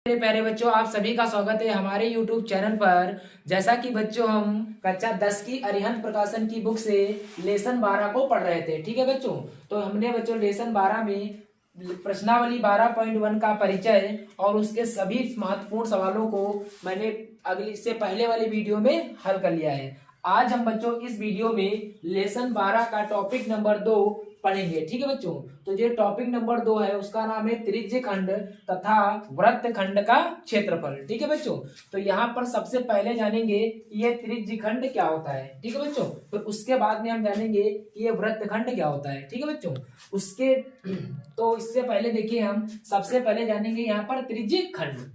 मेरे प्यारे बच्चों, आप सभी का स्वागत है हमारे YouTube चैनल पर। जैसा कि बच्चों हम कक्षा 10 की अरिहंत प्रकाशन की बुक से लेसन 12 को पढ़ रहे थे। ठीक है बच्चों, तो हमने बच्चों लेसन 12 में प्रश्नावली 12.1 का परिचय और उसके सभी महत्वपूर्ण सवालों को मैंने अगली से पहले वाली वीडियो में हल कर लिया है। आज हम बच्चों इस वीडियो में लेसन 12 का टॉपिक नंबर 2 पढ़ेंगे। ठीक है बच्चों, तो जो टॉपिक नंबर 2 है उसका नाम है त्रिज्य खंड तथा वृत्त खंड का क्षेत्रफल। ठीक है बच्चों, तो यहाँ पर सबसे पहले जानेंगे कि ये त्रिज्य खंड क्या होता है। ठीक है बच्चों, फिर उसके बाद में हम जानेंगे कि ये वृत्त खंड क्या होता है। ठीक है बच्चों, उसके तो इससे पहले देखिए हम सबसे पहले जानेंगे यहाँ पर त्रिज्य खंड।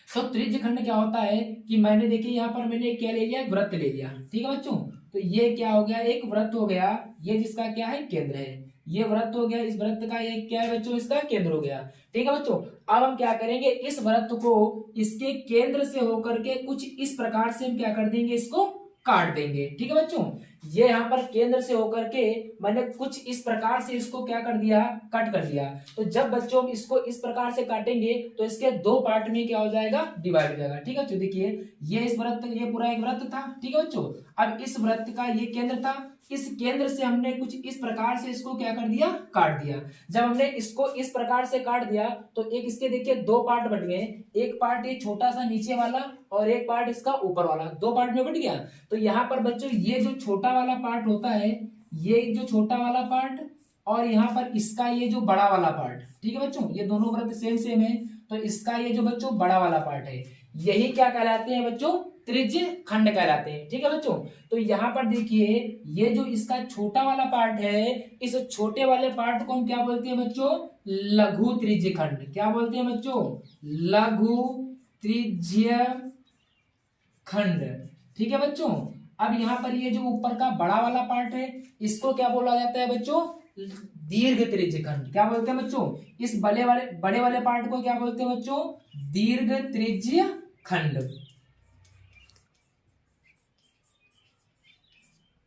तो त्रिज्य खंड क्या होता है कि मैंने देखिए यहाँ पर मैंने क्या ले लिया, वृत्त ले लिया। ठीक है बच्चों, तो ये क्या हो गया, एक वृत्त हो गया, ये जिसका क्या है केंद्र है, ये वृत्त हो गया, इस वृत्त का ये क्या है बच्चों, इसका केंद्र हो गया। ठीक है बच्चों, अब हम क्या करेंगे, इस वृत्त को इसके केंद्र से होकर के कुछ इस प्रकार से हम क्या कर देंगे, इसको काट देंगे। ठीक है बच्चों, ये यहाँ पर केंद्र से होकर के मैंने कुछ इस प्रकार से इसको क्या कर दिया, कट कर दिया। तो जब बच्चों हम इसको इस प्रकार से काटेंगे तो इसके दो पार्ट में क्या हो जाएगा, डिवाइड हो जाएगा। ठीक है बच्चों, देखिए ये इस वृत्त, ये पूरा एक वृत्त था। ठीक है बच्चों, अब इस वृत्त का ये केंद्र था, इस केंद्र से हमने कुछ इस प्रकार से इसको क्या कर दिया, काट दिया। जब हमने इसको इस प्रकार से काट दिया तो एक इसके देखिए दो पार्ट बन गए, एक पार्ट ये छोटा सा नीचे वाला और एक पार्ट इसका ऊपर वाला, दो पार्ट में बट गया। तो यहाँ पर बच्चों ये जो छोटा वाला पार्ट होता है, ये जो छोटा वाला पार्ट और यहाँ पर इसका ये जो बड़ा वाला पार्ट, ठीक है बच्चों, ये दोनों वृत्त सेम सेम है, तो इसका ये जो बच्चों बड़ा वाला पार्ट है, यही क्या कहलाते हैं बच्चों, त्रिज्य खंड कहलाते हैं। ठीक है बच्चों, तो यहाँ पर देखिए ये जो इसका छोटा वाला पार्ट है, इस छोटे वाले पार्ट को हम क्या बोलते हैं बच्चों, लघु त्रिज्य खंड। क्या बोलते हैं बच्चों, लघु त्रिज्य खंड। ठीक है बच्चों, अब यहाँ पर ये जो ऊपर का बड़ा वाला पार्ट है, इसको क्या बोला जाता है बच्चों, दीर्घ त्रिज्य खंड। क्या बोलते हैं बच्चों, इस बड़े वाले पार्ट को क्या बोलते हैं बच्चों, दीर्घ त्रिज्य खंड।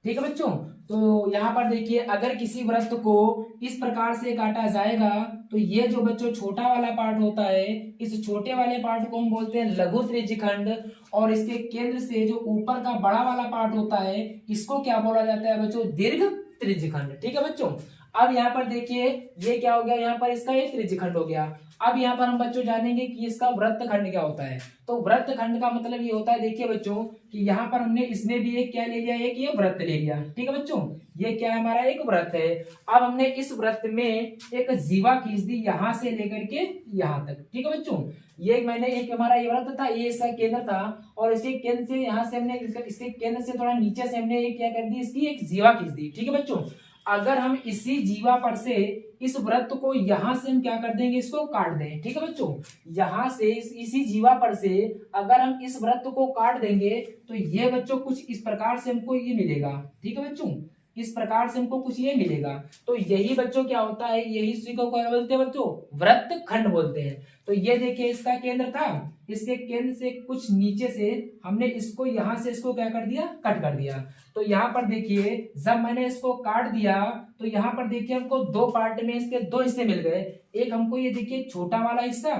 ठीक है बच्चों, तो यहाँ पर देखिए अगर किसी वृत्त को इस प्रकार से काटा जाएगा तो ये जो बच्चों छोटा वाला पार्ट होता है, इस छोटे वाले पार्ट को हम बोलते हैं लघु त्रिज्य खंड, और इसके केंद्र से जो ऊपर का बड़ा वाला पार्ट होता है, इसको क्या बोला जाता है बच्चों, दीर्घ त्रिज्य खंड। ठीक है बच्चों, अब यहाँ पर देखिए ये क्या हो गया, यहाँ पर इसका एक त्रिज्य खंड हो गया। अब यहाँ पर हम बच्चों जानेंगे कि इसका वृत्त खंड क्या होता है। तो वृत्त खंड का मतलब ये होता है, देखिए बच्चों कि यहाँ पर हमने इसमें भी एक क्या ले लिया, एक ये वृत्त ले लिया। ठीक है बच्चों, ये क्या है, हमारा एक वृत्त है। अब हमने इस वृत्त में एक जीवा खींच दी यहाँ से लेकर के यहाँ तक। ठीक है बच्चों, ये मैंने एक हमारा ये वृत्त था, ये इसका केंद्र था, और इसके केंद्र से यहाँ से हमने इसके केंद्र से थोड़ा नीचे से हमने ये क्या कर दी, इसकी एक जीवा खींच दी। ठीक है बच्चों, अगर हम इसी जीवा पर से इस वृत्त को यहां से हम क्या कर देंगे, इसको काट दें। ठीक है बच्चों, यहां से इसी जीवा पर से अगर हम इस वृत्त को काट देंगे तो ये बच्चों कुछ इस प्रकार से हमको ये मिलेगा। ठीक है बच्चों, इस प्रकार से हमको कुछ ये मिलेगा। तो यही बच्चों क्या होता है, यही इसी को क्या बोलते हैं बच्चों, वृत्त खंड बोलते हैं। तो ये देखिए इसका केंद्र था, इसके केंद्र से कुछ नीचे से हमने इसको यहां से इसको क्या कर दिया, कट कर दिया। तो यहाँ पर देखिए जब मैंने इसको काट दिया तो यहाँ पर देखिए हमको दो पार्ट में इसके दो हिस्से मिल गए। एक हमको ये देखिए छोटा वाला हिस्सा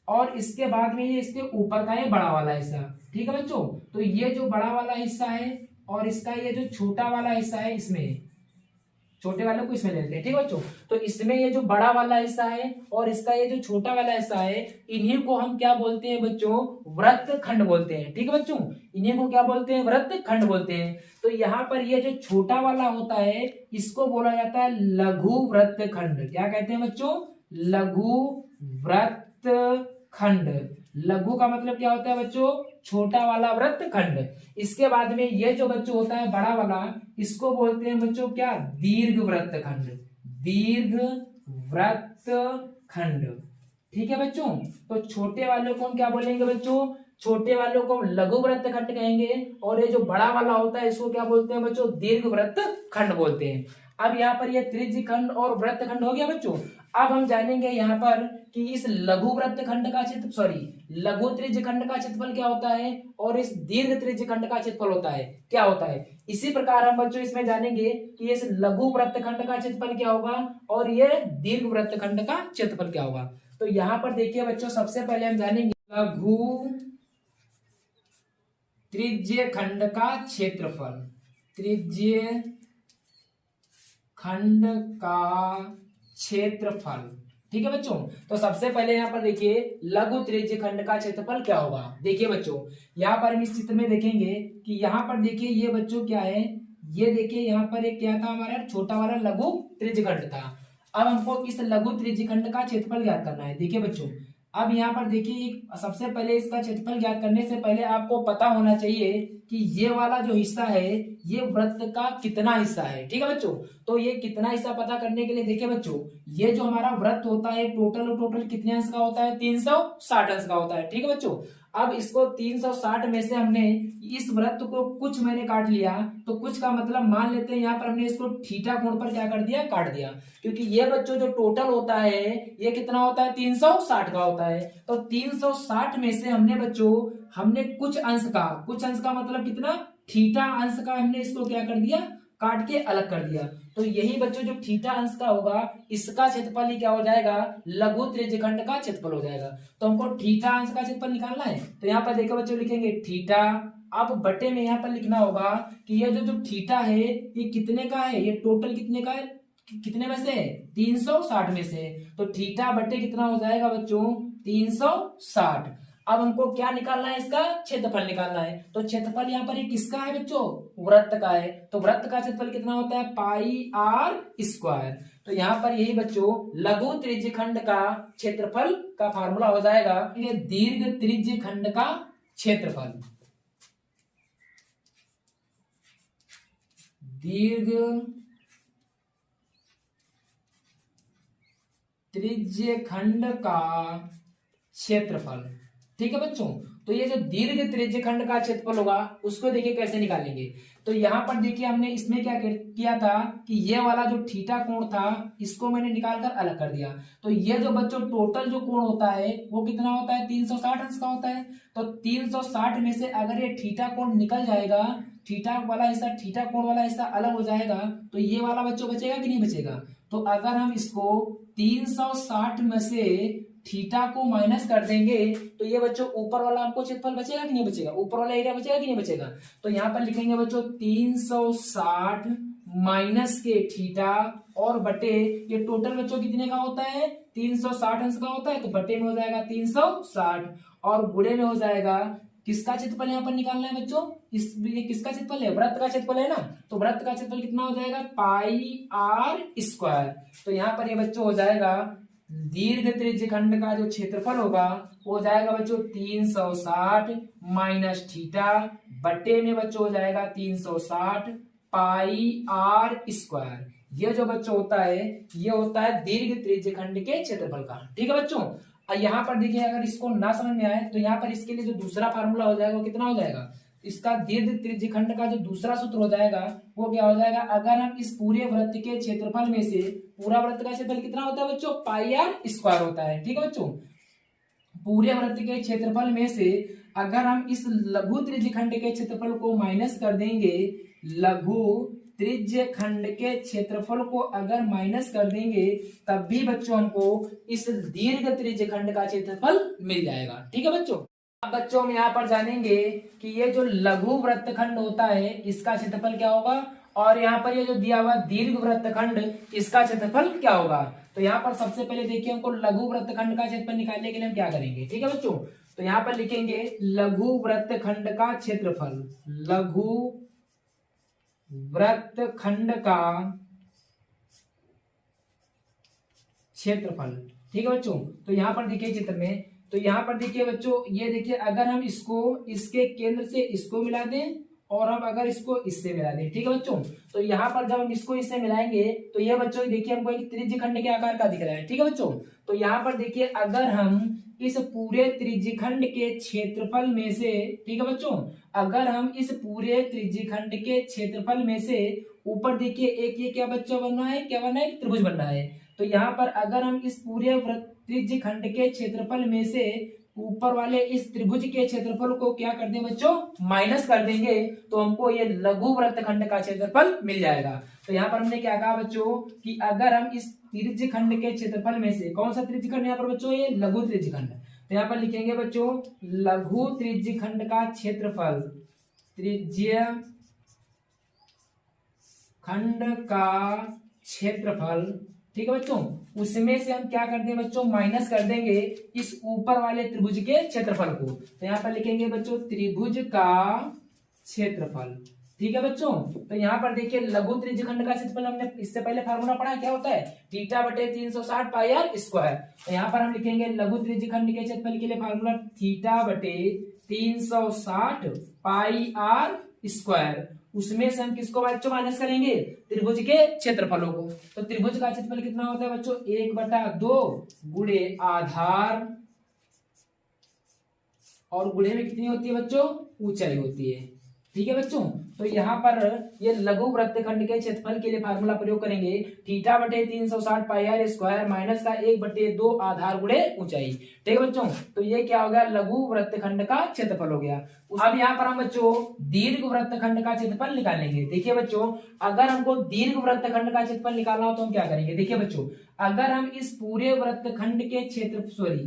और इसके बाद में ये इसके ऊपर का ये बड़ा वाला हिस्सा। ठीक है बच्चों, तो ये जो बड़ा वाला हिस्सा है और इसका ये जो छोटा वाला हिस्सा है, इसमें छोटे वाले को इसमें लेते हैं। ठीक है बच्चों, तो इसमें ये जो बड़ा वाला हिस्सा है और इसका ये जो छोटा वाला हिस्सा है, इन्हीं को हम क्या बोलते हैं बच्चों, वृत्त खंड बोलते हैं। ठीक है बच्चों, इन्हीं को क्या बोलते हैं, वृत्त खंड बोलते हैं। तो यहाँ पर ये जो छोटा वाला होता है इसको बोला जाता है लघु वृत्त खंड। क्या कहते हैं बच्चों, लघु वृत्त खंड। लघु का मतलब क्या होता है बच्चों, छोटा वाला वृत्त खंड। इसके बाद में ये जो बच्चों होता है बड़ा वाला, इसको बोलते हैं बच्चों क्या, दीर्घ वृत्त खंड। दीर्घ वृत्त खंड। ठीक है बच्चों, तो छोटे वालों को हम क्या बोलेंगे बच्चों, छोटे वालों को लघु वृत्त खंड कहेंगे, और ये जो बड़ा वाला होता है इसको क्या बोलते हैं बच्चों, दीर्घ वृत्त खंड बोलते हैं। अब यहाँ पर ये त्रिज्य खंड और वृत्त खंड हो गया बच्चों। अब हम जानेंगे यहाँ पर कि इस लघु वृत्त खंड का लघु त्रिज्य खंड का क्षेत्रफल क्या होता है और इस दीर्घ त्रिज्य खंड का क्षेत्रफल होता है क्या होता है। इसी प्रकार हम बच्चों इसमें जानेंगे कि इस लघु वृत्त खंड का क्षेत्रफल क्या होगा और ये दीर्घ वृत्त खंड का क्षेत्रफल क्या होगा। तो यहाँ पर देखिए बच्चों, सबसे पहले हम जानेंगे लघु त्रिज्य खंड का क्षेत्रफल। त्रिज्य खंड का क्षेत्रफल, ठीक है बच्चों। तो सबसे पहले यहाँ पर देखिए लघु त्रिज्य खंड का क्षेत्रफल क्या होगा। देखिए बच्चों, यहाँ पर हम इस चित्र में देखेंगे कि यहाँ पर देखिए ये बच्चों क्या है, ये देखिए यहाँ पर एक क्या था हमारा छोटा वाला लघु त्रिज्य खंड था। अब हमको इस लघु त्रिज्य खंड का क्षेत्रफल ज्ञात करना है। देखिए बच्चों, अब यहाँ पर देखिए सबसे पहले इसका क्षेत्रफल ज्ञात करने से पहले आपको पता होना चाहिए कि ये वाला जो हिस्सा है ये वृत्त का कितना हिस्सा है, ठीक है बच्चों। तो ये कितना हिस्सा पता करने के लिए देखिए बच्चों, ये जो हमारा वृत्त होता है टोटल कितने अंश का होता है, 360 अंश का होता है, ठीक है बच्चों। अब इसको 360 में से हमने इस वृत्त को कुछ मैंने काट लिया, तो कुछ का मतलब मान लेते हैं यहाँ पर हमने इसको थीटा कोण पर क्या कर दिया, काट दिया। क्योंकि ये बच्चों जो टोटल होता है ये कितना होता है, 360 का होता है। तो 360 में से हमने कुछ अंश का मतलब कितना, थीटा अंश का हमने इसको क्या कर दिया, काट के अलग कर दिया। तो यही बच्चों जो थीटा अंश का होगा इसका क्षेत्रफल ही क्या हो जाएगा, लघु त्रिज्यखंड का क्षेत्रफल हो जाएगा। तो हमको थीटा अंश का क्षेत्रफल निकालना है। तो यहाँ पर देखो बच्चों, लिखेंगे थीटा, अब बटे में यहाँ पर लिखना होगा कि ये जो थीटा है ये कितने का है, ये टोटल कितने का है, कितने में से, 360 में से। तो थीटा बटे कितना हो जाएगा बच्चों, 360। अब हमको क्या निकालना है, इसका क्षेत्रफल निकालना है। तो क्षेत्रफल यहाँ पर ये किसका है बच्चों, वृत्त का है। तो वृत्त का क्षेत्रफल कितना होता है, पाई आर स्क्वायर। तो यहाँ पर यही बच्चों लघु त्रिज्यखंड का क्षेत्रफल का फार्मूला हो जाएगा, ये दीर्घ त्रिज्यखंड का क्षेत्रफल। दीर्घ त्रिज्यखंड का क्षेत्रफल, ठीक है बच्चों। तो ये जो दीर्घ त्रिज्यखंड का क्षेत्रफल होगा उसको देखिए कैसे निकालेंगे। तो यहाँ पर देखिए हमने इसमें क्या किया था कि ये वाला जो थीटा कोण था इसको मैंने निकालकर अलग कर दिया। तो ये जो बच्चों टोटल जो कोण होता है वो कितना होता है, 360 अंश का होता है। तो 360 में से अगर ये थीटा कोण निकल जाएगा, थीटा वाला हिस्सा, थीटा कोण वाला हिस्सा अलग हो जाएगा, तो ये वाला बच्चों बचेगा कि नहीं बचेगा। तो अगर हम इसको 360 में से थीटा को माइनस कर देंगे तो ये बच्चों ऊपर वाला हमको क्षेत्रफल बचेगा कि नहीं बचेगा, ऊपर वाला एरिया बचेगा कि नहीं बचेगा। तो यहाँ पर लिखेंगे बच्चों 360 माइनस के थीटा और बटे, ये टोटल बच्चों कितने का होता है, 360 अंश का होता है। तो बटे में हो जाएगा 360 और गुणे में हो जाएगा, किसका क्षेत्रफल यहाँ पर निकालना है बच्चों, ये किसका क्षेत्रफल है, वृत्त का क्षेत्रफल है ना। तो वृत्त का क्षेत्रफल कितना हो जाएगा, पाई आर स्क्वायर। तो यहाँ पर ये बच्चों हो जाएगा दीर्घ त्रिज्यखंड का जो क्षेत्रफल होगा वो हो जाएगा बच्चों 360 माइनस थीटा बटे में बच्चों हो जाएगा 360 पाई आर स्क्वायर। ये जो बच्चों होता है ये होता है दीर्घ त्रिज्यखंड के क्षेत्रफल का, ठीक है बच्चों। यहाँ पर देखिए अगर इसको ना समझ में आए तो यहाँ पर इसके लिए जो दूसरा फार्मूला हो जाएगा वो कितना हो जाएगा, इसका दीर्घ त्रिज्यखंड का जो दूसरा सूत्र हो जाएगा वो क्या हो जाएगा, अगर हम इस पूरे वृत्त के क्षेत्रफल में से, पूरा वृत्त का क्षेत्रफल कितना होता है बच्चों, पाई आर स्क्वायर होता है, ठीक है बच्चों। पूरे वृत्त के क्षेत्रफल में से अगर हम इस लघु त्रिज्यखंड के क्षेत्रफल को माइनस कर देंगे, लघु त्रिज्यखंड के क्षेत्रफल को अगर माइनस कर देंगे तब भी बच्चों हमको इस दीर्घ त्रिज्यखंड का क्षेत्रफल मिल जाएगा, ठीक है बच्चों। अब बच्चों हम यहाँ पर जानेंगे कि ये जो लघु वृत्तखंड होता है इसका क्षेत्रफल क्या होगा, और यहाँ पर ये जो दिया हुआ दीर्घ वृत्तखंड इसका क्षेत्रफल क्या होगा। तो यहाँ पर सबसे पहले देखिए हमको लघु वृत्तखंड का क्षेत्रफल निकालने के लिए हम क्या करेंगे, ठीक है बच्चों। तो यहाँ पर लिखेंगे लघु वृत्तखंड का क्षेत्रफल, लघु वृत्तखंड का क्षेत्रफल, ठीक है बच्चों। तो यहाँ पर देखिए चित्र में, तो यहाँ पर देखिए बच्चों, ये देखिए अगर हम इसको इसके केंद्र से इसको मिला दें और हम अगर इसको इससे मिला दें, ठीक है बच्चों। तो यहाँ पर जब हम इसको इससे मिलाएंगे तो ये बच्चों देखिए हमको एक त्रिज्यखंड के आकार का दिख रहा है, ठीक है बच्चों। तो यहाँ पर देखिए अगर हम इस पूरे त्रिज्यखंड के क्षेत्रफल में से, ठीक है बच्चों, अगर हम इस पूरे त्रिज्यखंड के क्षेत्रफल में से ऊपर देखिए एक ये क्या बच्चों बनना है, क्या बनना है, त्रिभुज बनना है। तो यहाँ पर अगर हम इस पूरे त्रिज्यखंड के क्षेत्रफल में से ऊपर वाले इस त्रिभुज के क्षेत्रफल को क्या कर दें बच्चों, माइनस कर देंगे तो हमको ये लघु वृत्तखंड का क्षेत्रफल मिल जाएगा। तो यहाँ पर हमने क्या कहा बच्चों कि अगर हम इस त्रिज्यखंड के क्षेत्रफल में से, कौन सा त्रिज्यखंड यहाँ पर बच्चों, ये लघु त्रिज्यखंड, तो यहाँ पर लिखेंगे बच्चों लघु त्रिज्यखंड का क्षेत्रफल, त्रिज्य खंड का क्षेत्रफल, ठीक है बच्चों, उसमें से हम क्या कर देंगे बच्चों, माइनस कर देंगे इस ऊपर वाले त्रिभुज के क्षेत्रफल को। तो यहाँ पर लिखेंगे बच्चों त्रिभुज का क्षेत्रफल, ठीक है बच्चों। तो यहाँ पर देखिए लघु त्रिज्यखंड का क्षेत्रफल हमने इससे पहले फार्मूला पढ़ा, क्या होता है, थीटा बटे 360 पाई आर स्क्वायर। तो यहाँ पर हम लिखेंगे लघु त्रिज्यखंड के क्षेत्रफल के लिए फार्मूला थीटा बटे 360 पाई आर स्क्वायर, उसमें से हम किसको बच्चों माइनस करेंगे, त्रिभुज के क्षेत्रफलों को। तो त्रिभुज का क्षेत्रफल कितना होता है बच्चों, 1/2 गुणे आधार और गुणे में कितनी होती है बच्चों, ऊंचाई होती है, ठीक है बच्चों। तो यहाँ पर ये लघु वृत्तखंड के क्षेत्रफल के लिए फार्मूला प्रयोग करेंगे, थीटा बटे 360 पाई आर स्क्वायर माइनस का 1/2 आधार गुणे ऊंचाई, ठीक है बच्चों। तो ये क्या हो गया, लघु वृत्तखंड का क्षेत्रफल हो गया। अब यहाँ पर हम बच्चों दीर्घ वृत्तखंड का क्षेत्रफल निकालेंगे। देखिए बच्चों अगर हमको दीर्घ वृत्तखंड का क्षेत्रफल निकालना हो तो हम क्या करेंगे, देखिए बच्चों अगर हम इस पूरे वृत्तखंड के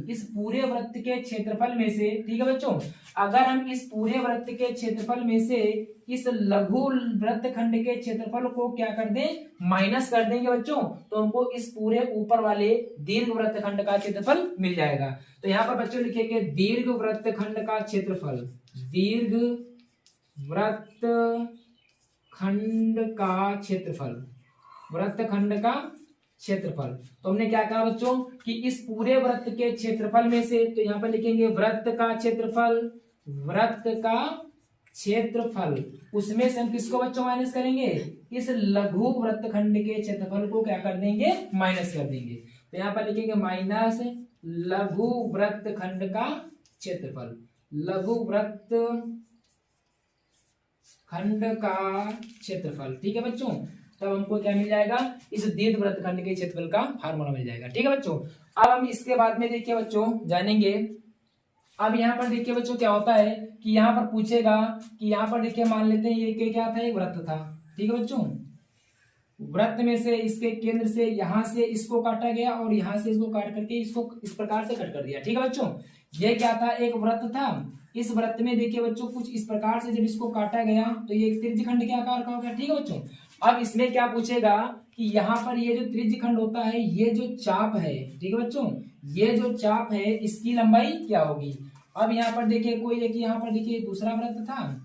इस पूरे वृत्त के क्षेत्रफल में से, ठीक है बच्चों, अगर हम इस पूरे वृत्त के क्षेत्रफल में से इस लघु वृत्तखंड के क्षेत्रफल को क्या कर दें, माइनस कर देंगे बच्चों, तो हमको इस पूरे ऊपर वाले दीर्घ वृत्तखंड का क्षेत्रफल मिल जाएगा। तो यहाँ पर बच्चों लिखेंगे दीर्घ वृत्तखंड का क्षेत्रफल, दीर्घ वृत्तखंड का क्षेत्रफल, वृत्तखंड का क्षेत्रफल। तो हमने क्या कहा बच्चों कि इस पूरे वृत्त के क्षेत्रफल में से, तो यहाँ पर लिखेंगे वृत्त का क्षेत्रफल, वृत्त का क्षेत्रफल, उसमें से हम किसको बच्चों माइनस करेंगे, इस लघु वृत्तखंड के क्षेत्रफल को क्या कर देंगे, माइनस कर देंगे। तो यहाँ पर लिखेंगे माइनस लघु वृत्तखंड का क्षेत्रफल, लघु वृत्तखंड का क्षेत्रफल, ठीक है बच्चों। तब हमको क्या मिल जाएगा, इस दीर्घ वृत्तखंड के क्षेत्रफल का फार्मूला मिल जाएगा, ठीक है बच्चों। अब हम इसके बाद में देखिए बच्चों जानेंगे, अब यहाँ पर देखिए बच्चों क्या होता है कि यहाँ पर पूछेगा कि यहाँ पर देखिए मान लेते हैं ये क्या था, एक वृत्त था, ठीक है बच्चों, वृत्त में से इसके केंद्र से यहां से इसको काटा गया और यहां से इसको काट करके इसको इस प्रकार से कट कर दिया, ठीक है बच्चों। ये क्या था, एक वृत्त था, इस वृत्त में देखिए बच्चों कुछ इस प्रकार से जब इसको काटा गया तो ये त्रिज्यखंड के आकार का हो गया, ठीक है बच्चों। अब इसमें क्या पूछेगा कि यहाँ पर ये जो त्रिज्यखंड होता है, ये जो चाप है, ठीक है बच्चों, ये जो चाप है इसकी लंबाई क्या होगी। अब यहाँ पर देखिए कोई देखिए यहाँ पर देखिए दूसरा वृत्त था,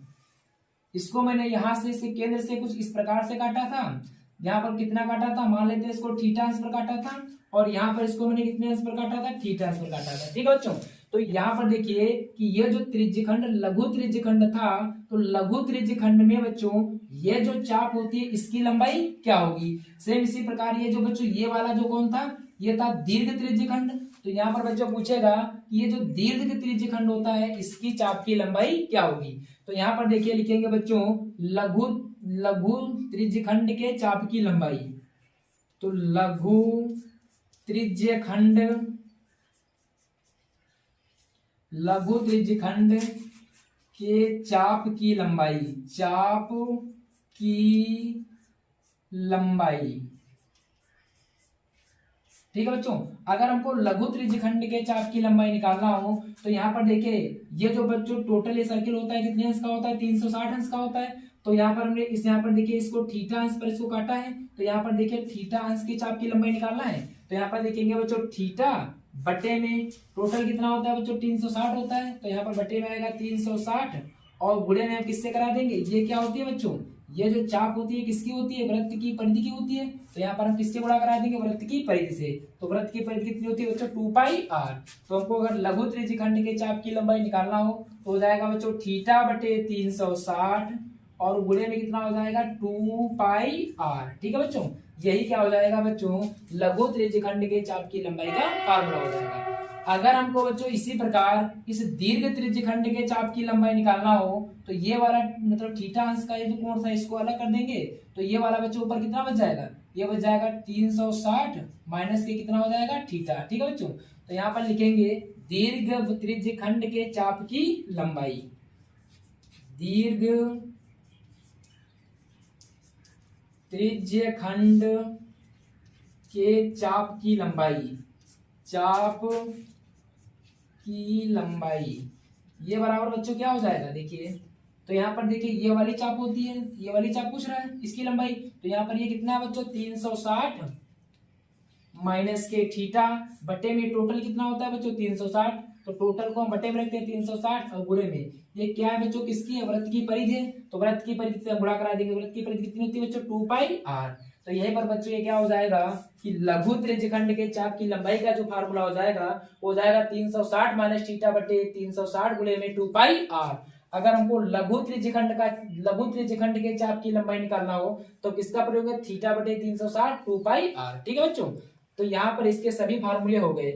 इसको मैंने यहाँ से इसके केंद्र से कुछ इस प्रकार से काटा था, यहाँ पर कितना काटा था, मान लेते हैं इसको थीटा अंश पर काटा था, और यहाँ पर इसको मैंने कितने अंश पर काटा था, थीटा अंश पर काटा था, ठीक है बच्चों। तो यहाँ पर देखिए कि ये जो त्रिज्यखंड लघु त्रिज्यखंड था, तो लघु त्रिज्यखंड में बच्चों ये जो चाप होती है इसकी लंबाई क्या होगी। सेम इसी प्रकार ये जो बच्चों ये वाला जो कौन था, ये था दीर्घ त्रिज्यखंड। तो यहाँ पर बच्चों पूछेगा कि ये जो दीर्घ त्रिज्यखंड होता है इसकी चाप की लंबाई क्या होगी। तो यहाँ पर देखिए लिखेंगे बच्चों लघु त्रिज्यखंड के चाप की लंबाई, तो लघु त्रिज्यखंड के चाप की लंबाई, चाप की लंबाई, ठीक है बच्चों। अगर हमको लघु त्रिज्यखंड के चाप की लंबाई निकालना हो तो यहाँ पर देखिए ये जो बच्चों टोटल ये सर्किल होता है कितने अंश का होता है, 360 अंश का होता है। तो यहाँ पर हमने यहाँ पर देखिए इसको थीटा अंश पर इसको काटा है, तो यहाँ पर देखिए थीटा अंश की चाप की लंबाई निकालना है। तो यहाँ पर देखेंगे बच्चों थीटा बटे में टोटल कितना होता है बच्चों, 360 होता है, तो यहाँ पर बटे में आएगा 360 और गुणे में हम किससे करा देंगे, ये क्या होती है बच्चों, ये जो चाप होती है किसकी होती है, वृत्त की परिधि की होती है। तो यहाँ पर हम किससे गुणा करा देंगे, वृत्त की परिधि से। तो वृत्त की परिधि कितनी होती है बच्चों, 2 पाई आर। तो हमको अगर लघु त्रिज्यखंड के चाप की लंबाई निकालना हो तो हो जाएगा बच्चों थीटा बटे 360 और गुणे में कितना हो जाएगा 2 पाई आर, ठीक है बच्चों। यही क्या हो जाएगा बच्चों, लघु त्रिज्यखंड के चाप की लंबाई का फार्मूला हो जाएगा। अगर हमको बच्चों इसी प्रकार इस दीर्घ त्रिज्यखंड के चाप की लंबाई निकालना हो तो ये वाला मतलब थीटा अंश का ये जो कोण था इसको अलग कर देंगे, तो ये वाला बच्चों ऊपर कितना बच जाएगा, ये बच जाएगा 360 माइनस के कितना हो जाएगा थीटा, ठीक है बच्चों। तो यहाँ पर लिखेंगे दीर्घ त्रिज्यखंड के चाप की लंबाई, दीर्घ त्रिज्यखंड के चाप की लंबाई ये बराबर बच्चों क्या हो जाएगा, देखिए तो यहाँ पर देखिए ये वाली चाप होती है, ये वाली चाप पूछ रहा है इसकी लंबाई, तो यहाँ पर ये कितना है बच्चों 360 माइनस के थीटा बटे में टोटल कितना होता है बच्चों 360, तो टोटल को हम बटे में रखते हैं 360 और गुणे में ये क्या है बच्चों किसकी है, वृत्त की परिधि है, तो वृत्त की परिधि से गुणा करा देंगे, वृत्त की परिधि कितनी होती है बच्चों 2πr। तो यहीं पर बच्चों ये क्या हो जाएगा कि लघु त्रिज्यखंड के चाप की लंबाई का जो फार्मूला हो जाएगा वो जाएगा 360 माइनस थीटा बटे 360 गुणे में 2πr। अगर हमको लघु त्रिज्यखंड के चाप की लंबाई निकालना हो तो किसका प्रयोग है, थीटा बटे 360 2πr। ठीक है बच्चों, तो यहाँ पर इसके सभी फार्मूले हो गए।